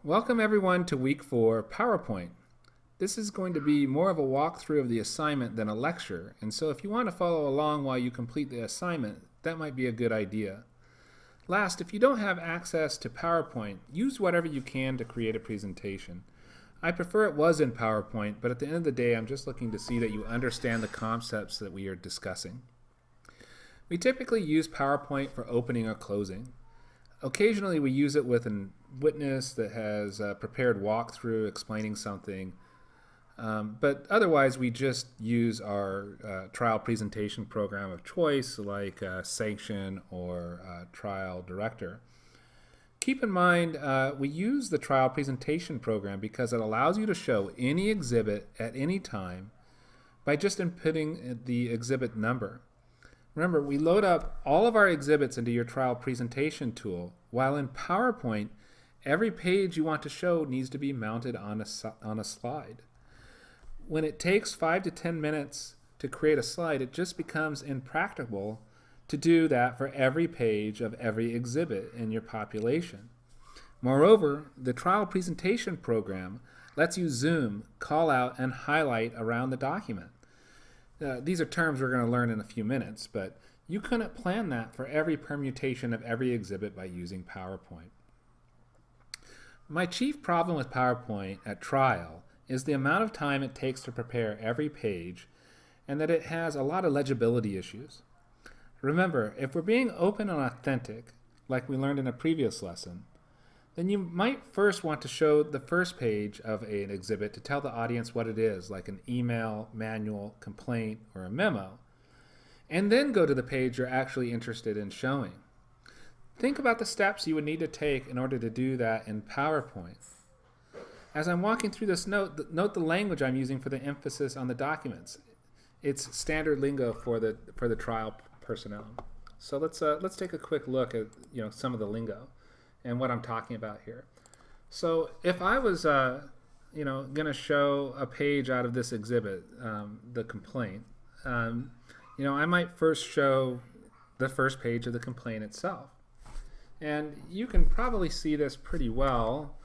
Welcome everyone to week 4 PowerPoint. This is going to be more of a walkthrough of the assignment than a lecture, and so if you want to follow along while you complete the assignment, that might be a good idea. Last, if you don't have access to PowerPoint, use whatever you can to create a presentation. I prefer it was in PowerPoint, but at the end of the day, I'm just looking to see that you understand the concepts that we are discussing. We typically use PowerPoint for opening or closing. Occasionally we use it with a witness that has a prepared walkthrough explaining something, but otherwise we just use our trial presentation program of choice like Sanction or Trial Director. Keep in mind we use the trial presentation program because it allows you to show any exhibit at any time by just inputting the exhibit number. Remember, we load up all of our exhibits into your trial presentation tool, while in PowerPoint, every page you want to show needs to be mounted on a slide. When it takes 5 to 10 minutes to create a slide, it just becomes impractical to do that for every page of every exhibit in your population. Moreover, the trial presentation program lets you zoom, call out, and highlight around the document. These are terms we're going to learn in a few minutes, but you couldn't plan that for every permutation of every exhibit by using PowerPoint. My chief problem with PowerPoint at trial is the amount of time it takes to prepare every page and that it has a lot of legibility issues. Remember, if we're being open and authentic, like we learned in a previous lesson, then you might first want to show the first page of an exhibit to tell the audience what it is, like an email, manual, complaint, or a memo, and then go to the page you're actually interested in showing. Think about the steps you would need to take in order to do that in PowerPoint. As I'm walking through this note the language I'm using for the emphasis on the documents. It's standard lingo for the trial personnel. So let's take a quick look at some of the lingo and what I'm talking about here. So if I was going to show a page out of this exhibit, the complaint, I might first show the first page of the complaint itself. And you can probably see this pretty well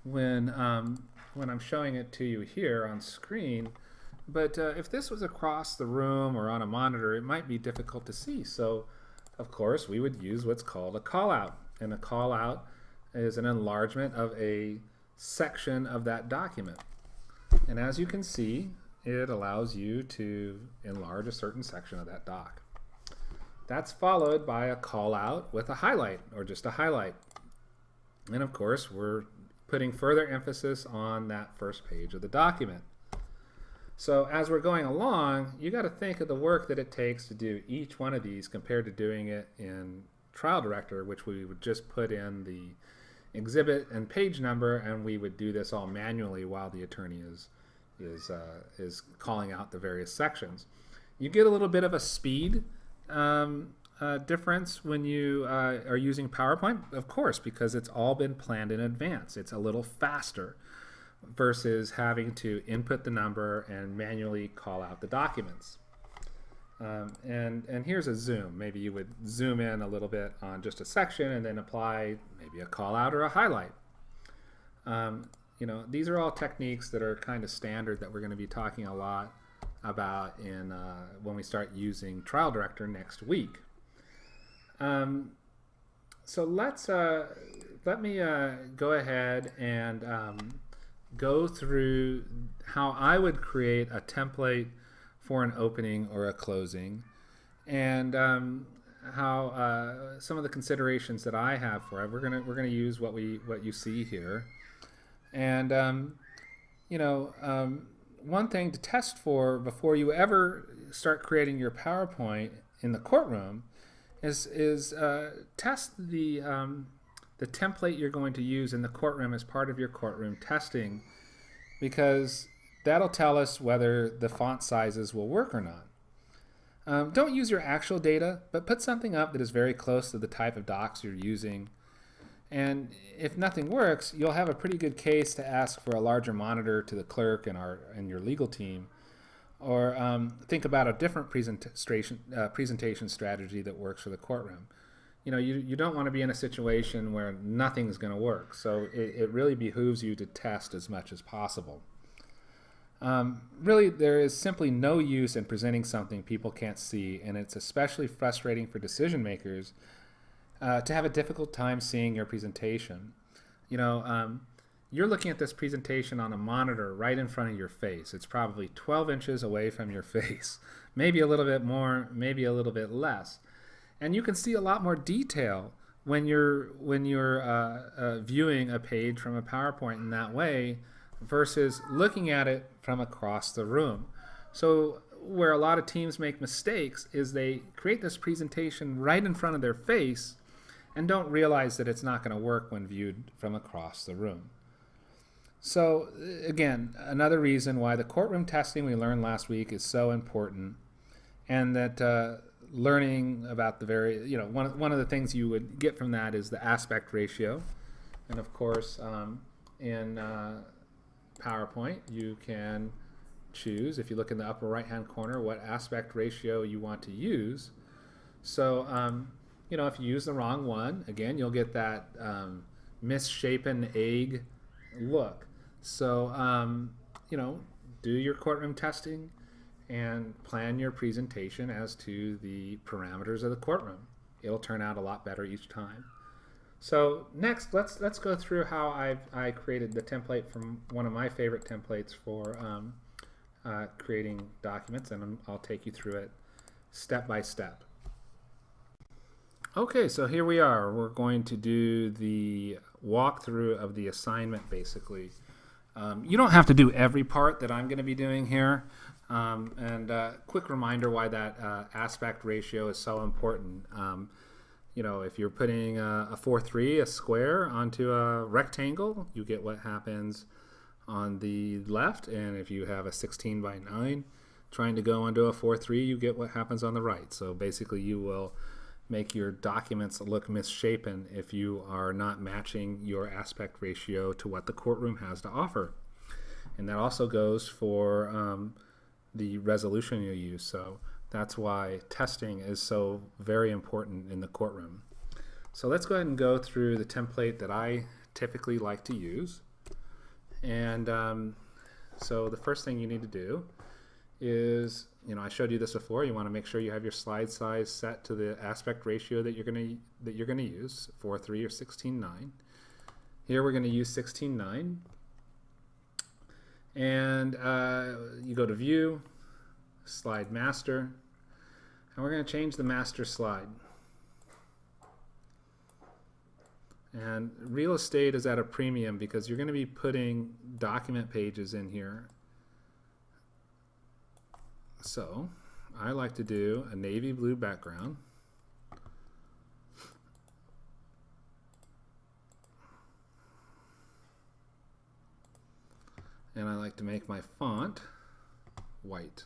when I'm showing it to you here on screen. But if this was across the room or on a monitor, it might be difficult to see. So, of course, we would use what's called a call-out. And a call-out is an enlargement of a section of that document. And as you can see, it allows you to enlarge a certain section of that doc. That's followed by a call-out with a highlight, or just a highlight. And of course, we're putting further emphasis on that first page of the document. So as we're going along, you got to think of the work that it takes to do each one of these compared to doing it in Trial Director, which we would just put in the exhibit and page number, and we would do this all manually while the attorney is calling out the various sections. You get a little bit of a speed difference when you are using PowerPoint, of course, because it's all been planned in advance. It's a little faster versus having to input the number and manually call out the documents. And here's a zoom. Maybe you would zoom in a little bit on just a section and then apply maybe a call out or a highlight. These are all techniques that are kind of standard that we're going to be talking a lot about in when we start using Trial Director next week. So let me go ahead and go through how I would create a template for an opening or a closing, and how some of the considerations that I have for it. We're gonna use what you see here, and one thing to test for before you ever start creating your PowerPoint in the courtroom is test the template you're going to use in the courtroom as part of your courtroom testing, because that'll tell us whether the font sizes will work or not. Don't use your actual data, but put something up that is very close to the type of docs you're using. And if nothing works, you'll have a pretty good case to ask for a larger monitor to the clerk and your legal team, or think about a different presentation strategy that works for the courtroom. you don't want to be in a situation where nothing's going to work. So it really behooves you to test as much as possible. Really, there is simply no use in presenting something people can't see, and it's especially frustrating for decision makers to have a difficult time seeing your presentation. You're looking at this presentation on a monitor right in front of your face. It's probably 12 inches away from your face, maybe a little bit more, maybe a little bit less. And you can see a lot more detail when you're viewing a page from a PowerPoint in that way versus looking at it from across the room. So where a lot of teams make mistakes is they create this presentation right in front of their face and don't realize that it's not going to work when viewed from across the room. So again, another reason why the courtroom testing we learned last week is so important, and that learning about one of the things you would get from that is the aspect ratio. And of course, in PowerPoint, you can choose, if you look in the upper right hand corner, what aspect ratio you want to use. So if you use the wrong one, again, you'll get that misshapen egg look. So do your courtroom testing and plan your presentation as to the parameters of the courtroom. It'll turn out a lot better each time. So next, let's go through how I created the template from one of my favorite templates for creating documents, and I'll take you through it step by step. Okay, so here we are. We're going to do the walkthrough of the assignment, basically. You don't have to do every part that I'm going to be doing here. And quick reminder why that aspect ratio is so important. If you're putting a 4:3, a square, onto a rectangle, you get what happens on the left. And if you have a 16:9 trying to go onto a 4:3, you get what happens on the right. So basically you will make your documents look misshapen if you are not matching your aspect ratio to what the courtroom has to offer. And that also goes for the resolution you use. So that's why testing is so very important in the courtroom. So let's go ahead and go through the template that I typically like to use. And so the first thing you need to do is, I showed you this before. You want to make sure you have your slide size set to the aspect ratio that you're going to use, 4:3 or 16:9. Here we're going to use 16:9. And you go to View, Slide Master, and we're going to change the master slide. And real estate is at a premium because you're going to be putting document pages in here. So I like to do a navy blue background. And I like to make my font white.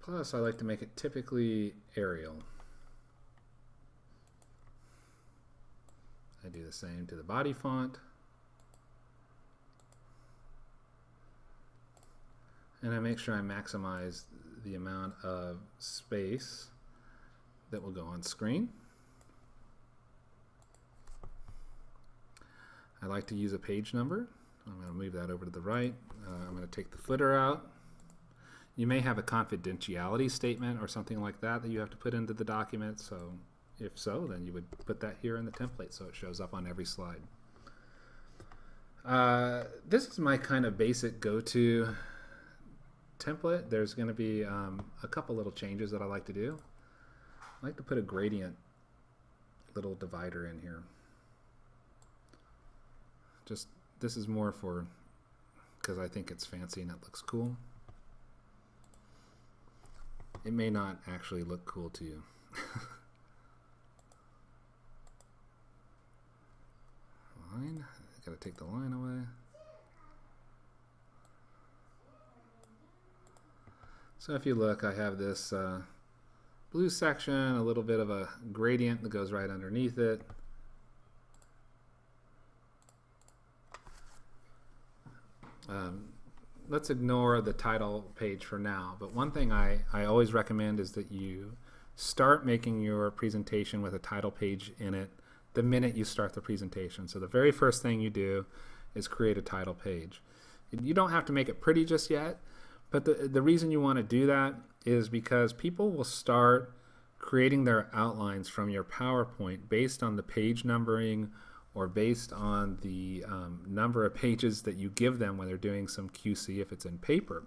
Plus, I like to make it typically Arial. I do the same to the body font. And I make sure I maximize the amount of space that will go on screen. I like to use a page number. I'm going to move that over to the right. I'm going to take the footer out. You may have a confidentiality statement or something like that you have to put into the document. So if so, then you would put that here in the template so it shows up on every slide. This is my kind of basic go-to template. There's going to be a couple little changes that I like to do. I like to put a gradient little divider in here. This is more for because I think it's fancy and it looks cool. It may not actually look cool to you. Line. Got to take the line away. So if you look, I have this blue section, a little bit of a gradient that goes right underneath it. let's ignore the title page for now, but one thing I always recommend is that you start making your presentation with a title page in it the minute you start the presentation. So the very first thing you do is create a title page. You don't have to make it pretty just yet, but the reason you want to do that is because people will start creating their outlines from your PowerPoint based on the page numbering or based on the number of pages that you give them when they're doing some QC if it's in paper.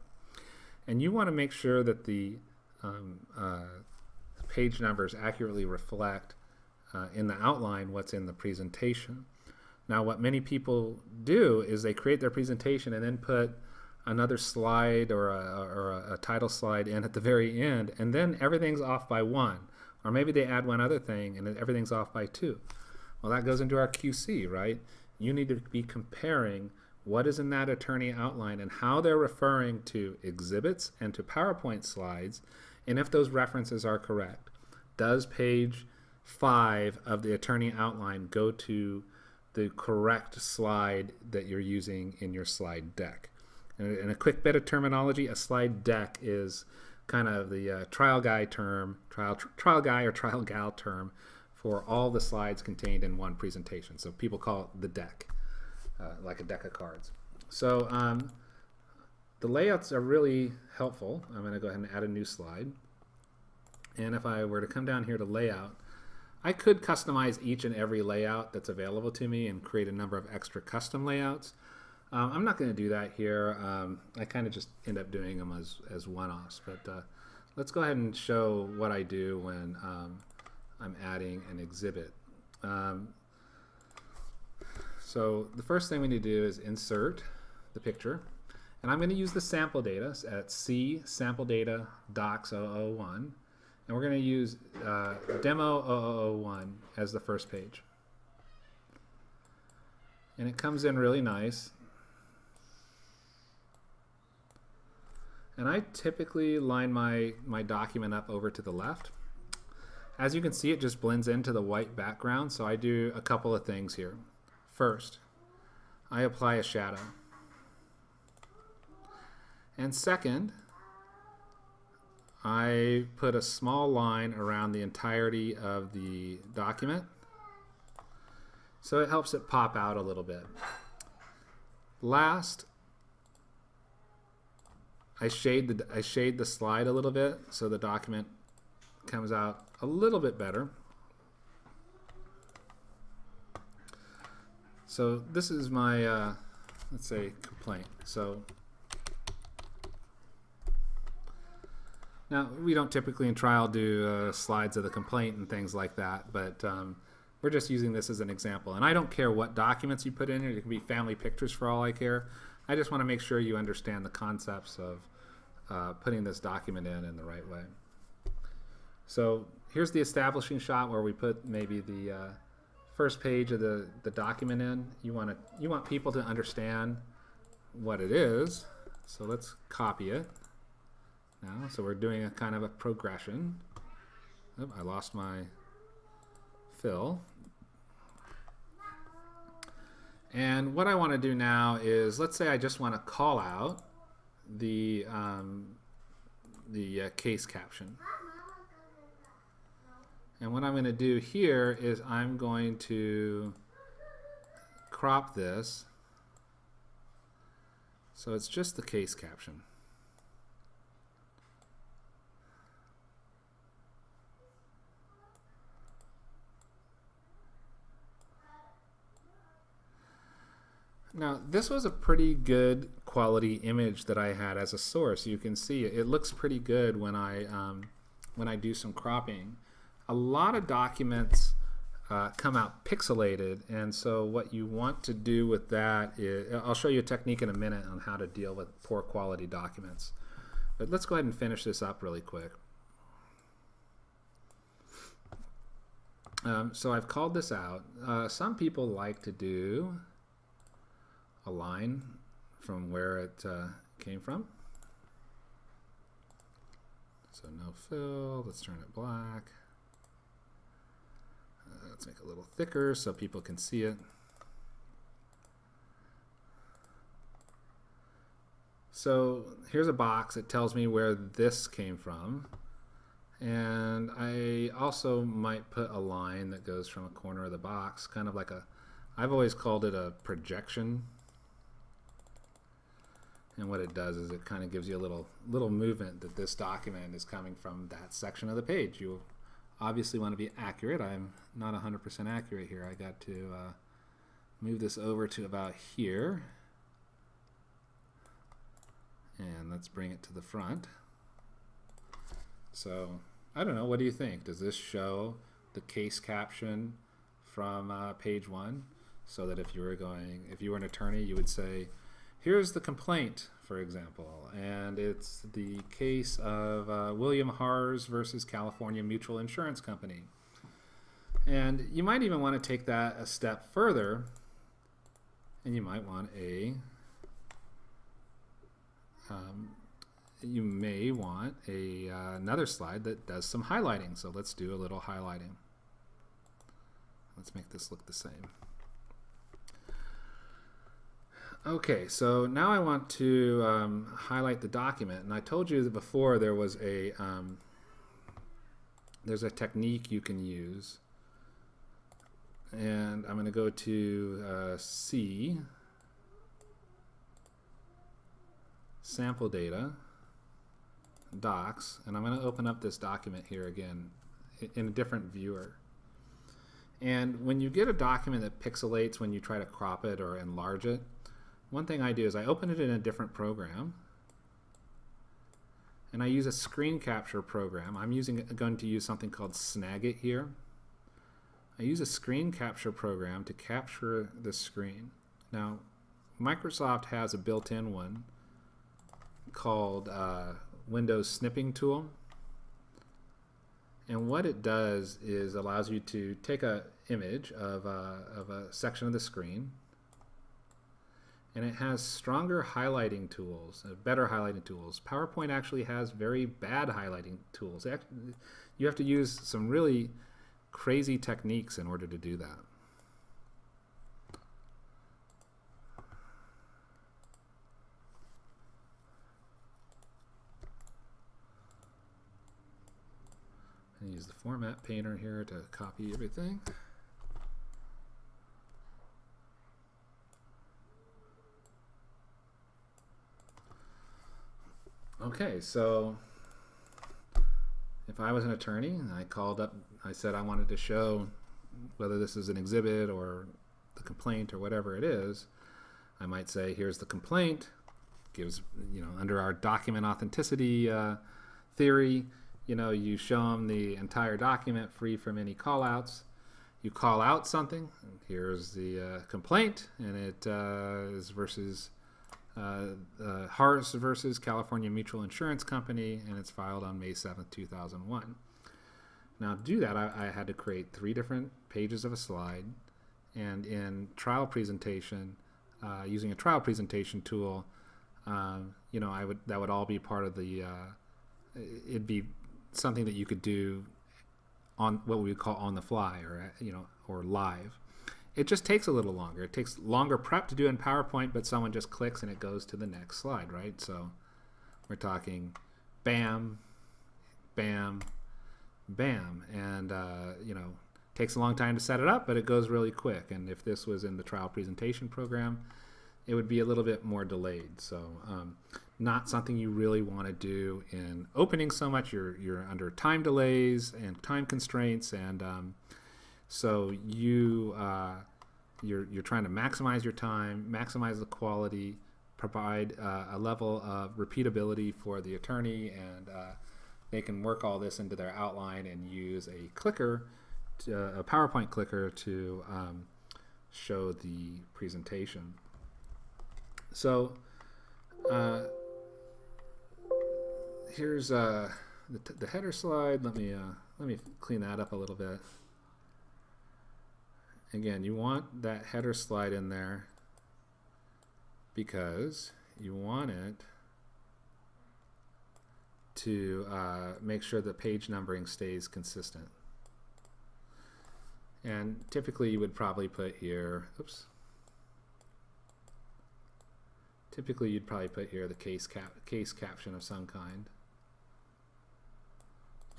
And you want to make sure that the page numbers accurately reflect in the outline what's in the presentation. Now what many people do is they create their presentation and then put another slide or a title slide in at the very end, and then everything's off by 1. Or maybe they add one other thing and everything's off by 2. Well, that goes into our QC, right? You need to be comparing what is in that attorney outline and how they're referring to exhibits and to PowerPoint slides, and if those references are correct. Does page 5 of the attorney outline go to the correct slide that you're using in your slide deck? And a quick bit of terminology, a slide deck is kind of the trial guy term, trial guy or trial gal term for all the slides contained in one presentation. So people call it the deck, like a deck of cards. So the layouts are really helpful. I'm going to go ahead and add a new slide. And if I were to come down here to layout, I could customize each and every layout that's available to me and create a number of extra custom layouts. I'm not going to do that here. I kind of just end up doing them as one-offs. But let's go ahead and show what I do when I'm adding an exhibit. So the first thing we need to do is insert the picture. And I'm going to use the sample data at C sample data docs 001. And we're going to use demo 001 as the first page. And it comes in really nice. And I typically line my document up over to the left. As you can see, it just blends into the white background, so I do a couple of things here. First, I apply a shadow. And second, I put a small line around the entirety of the document, so it helps it pop out a little bit. Last, I shade the slide a little bit so the document comes out a little bit better. So this is my, let's say, complaint. So now we don't typically in trial do slides of the complaint and things like that, but we're just using this as an example. And I don't care what documents you put in here. It can be family pictures for all I care. I just want to make sure you understand the concepts of putting this document in the right way. So here's the establishing shot where we put maybe the first page of the document in. You want people to understand what it is. So let's copy it now. So we're doing a kind of a progression. Oh, I lost my fill. And what I want to do now is, let's say I just want to call out the case caption. And what I'm going to do here is I'm going to crop this so it's just the case caption. Now, this was a pretty good quality image that I had as a source. You can see it looks pretty good when I do some cropping. A lot of documents come out pixelated, and so what you want to do with that is, I'll show you a technique in a minute on how to deal with poor quality documents. But let's go ahead and finish this up really quick. So I've called this out. Some people like to do a line from where it came from. So no fill, let's turn it black. Let's make it a little thicker so people can see it. So here's a box. It tells me where this came from. And I also might put a line that goes from a corner of the box, kind of like I've always called it a projection. And what it does is it kind of gives you a little movement that this document is coming from that section of the page. You obviously want to be accurate. I'm not 100% accurate here. I got to move this over to about here. And let's bring it to the front. So I don't know, what do you think? Does this show the case caption from page 1? So that if you were an attorney, you would say, here's the complaint, for example, and it's the case of William Hars versus California Mutual Insurance Company. And you might even want to take that a step further, and you might want another slide that does some highlighting. So let's do a little highlighting. Let's make this look the same. Okay, so now I want to highlight the document, and I told you that before there was there's a technique you can use, and I'm going to go to C, sample data, docs, and I'm going to open up this document here again in a different viewer. And when you get a document that pixelates when you try to crop it or enlarge it, one thing I do is I open it in a different program, and I use a screen capture program. I'm going to use something called Snagit here. I use a screen capture program to capture the screen. Now, Microsoft has a built-in one called Windows Snipping Tool. And what it does is allows you to take an image of a section of the screen, and it has stronger highlighting tools, better highlighting tools. PowerPoint actually has very bad highlighting tools. You have to use some really crazy techniques in order to do that. I use the format painter here to copy everything. Okay, so if I was an attorney and I called up, I said I wanted to show whether this is an exhibit or the complaint or whatever it is, I might say, here's the complaint. Gives, under our document authenticity theory, you show them the entire document free from any callouts. You call out something. Here's the complaint, and it is versus Hars versus California Mutual Insurance Company, and it's filed on May 7th, 2001. Now, to do that, I had to create 3 different pages of a slide, and in trial presentation, using a trial presentation tool, that would all be part of the. It'd be something that you could do on what we would call on the fly, or live. It just takes a little longer. It takes longer prep to do in PowerPoint, but someone just clicks and it goes to the next slide, right? So we're talking bam, bam, bam, and takes a long time to set it up, but it goes really quick. And if this was in the trial presentation program, it would be a little bit more delayed. So not something you really want to do in opening so much. You're under time delays and time constraints, and so you're trying to maximize your time, maximize the quality, provide a level of repeatability for the attorney, and they can work all this into their outline and use a clicker, a PowerPoint clicker, to show the presentation. So here's the header slide. Let me clean that up a little bit. Again, you want that header slide in there because you want it to make sure the page numbering stays consistent. And typically you would probably put here, Typically, you'd probably put here the case caption of some kind.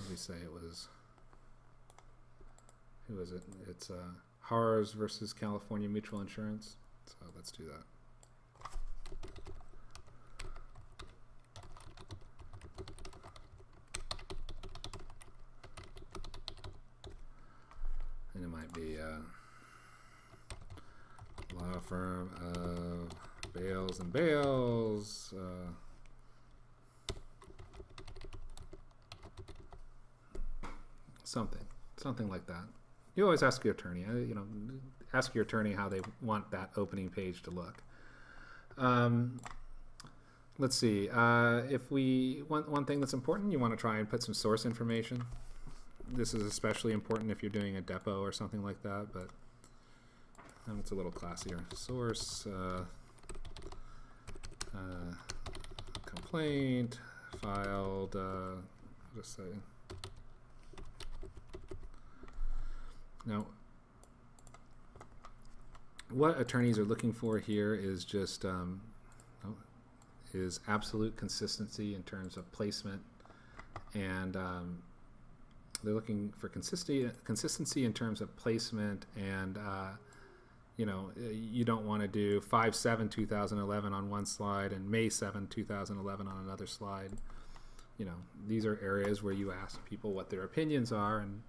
Let me say it was, who is it? It's Hars versus California Mutual Insurance. So let's do that. And it might be law firm of Bales and Bales. Something like that. You always ask your attorney. Ask your attorney how they want that opening page to look. Let's see. If we want one thing that's important, you want to try and put some source information. This is especially important if you're doing a depot or something like that, but it's a little classier. Source, complaint, filed, just say. Now, what attorneys are looking for here is just is absolute consistency in terms of placement, and they're looking for consistency in terms of placement, and you don't want to do 5/7/2011 on one slide and May 7, 2011 on another slide. These are areas where you ask people what their opinions are, and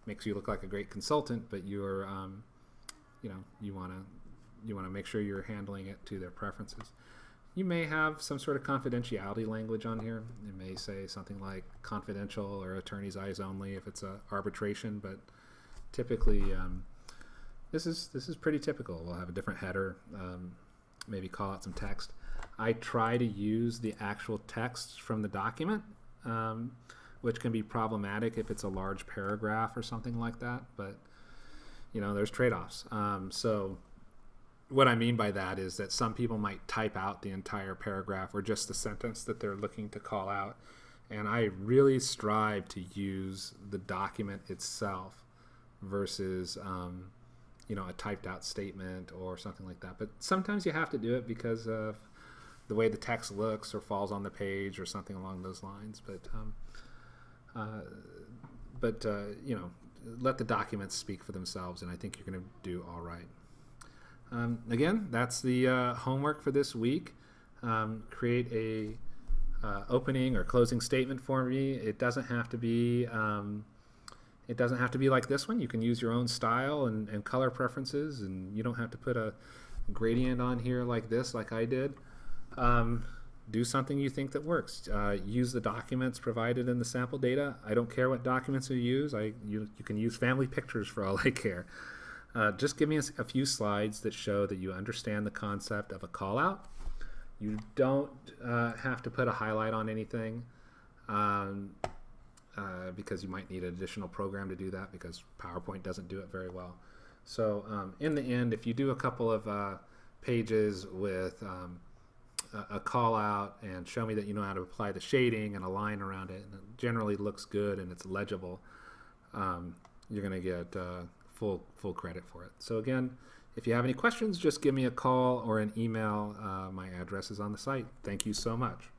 makes you look like a great consultant, but you're you want to make sure you're handling it to their preferences. You may have some sort of confidentiality language on here. It may say something like confidential or attorney's eyes only if it's a arbitration, but typically this is pretty typical. We'll have a different header, maybe call out some text. I try to use the actual text from the document, which can be problematic if it's a large paragraph or something like that, but there's trade-offs. So what I mean by that is that some people might type out the entire paragraph or just the sentence that they're looking to call out, and I really strive to use the document itself versus a typed out statement or something like that. But sometimes you have to do it because of the way the text looks or falls on the page or something along those lines. But let the documents speak for themselves, and I think you're going to do all right. Again, that's the homework for this week. Create a opening or closing statement for me. It doesn't have to be like this one. You can use your own style and color preferences, and you don't have to put a gradient on here like this, like I did. Do something you think that works. Use the documents provided in the sample data. I don't care what documents you use. You can use family pictures for all I care. Just give me a few slides that show that you understand the concept of a call out. You don't have to put a highlight on anything because you might need an additional program to do that because PowerPoint doesn't do it very well. So in the end, if you do a couple of pages with a call out and show me that you know how to apply the shading and a line around it, and it generally looks good and it's legible, you're going to get full credit for it. So again, if you have any questions, just give me a call or an email. My address is on the site. Thank you so much.